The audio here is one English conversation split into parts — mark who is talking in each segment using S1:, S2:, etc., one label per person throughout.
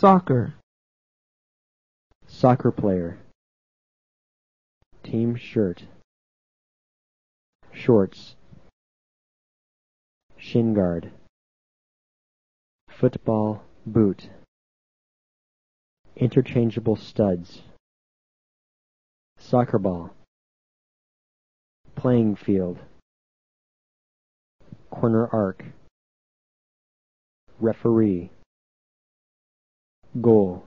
S1: Soccer.
S2: Soccer player. Team shirt. Shorts. Shin guard. Football boot. Interchangeable studs. Soccer ball. Playing field. Corner arc. Referee. Goal.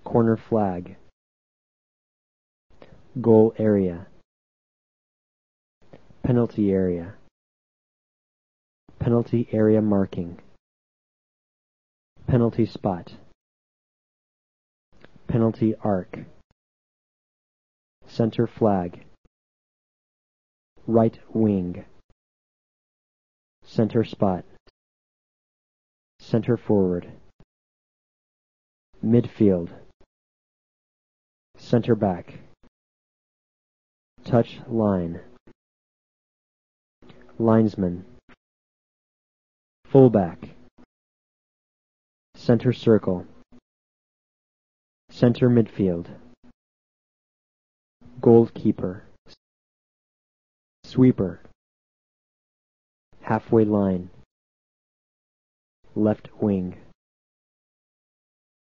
S2: Corner flag. Goal area. Penalty area. Penalty area marking. Penalty spot. Penalty arc. Center flag. Right wing. Center spot. Center forward. Midfield. Center back. Touch line. Linesman. Fullback. Center circle. Center midfield. Goalkeeper. Sweeper. Halfway line. Left wing.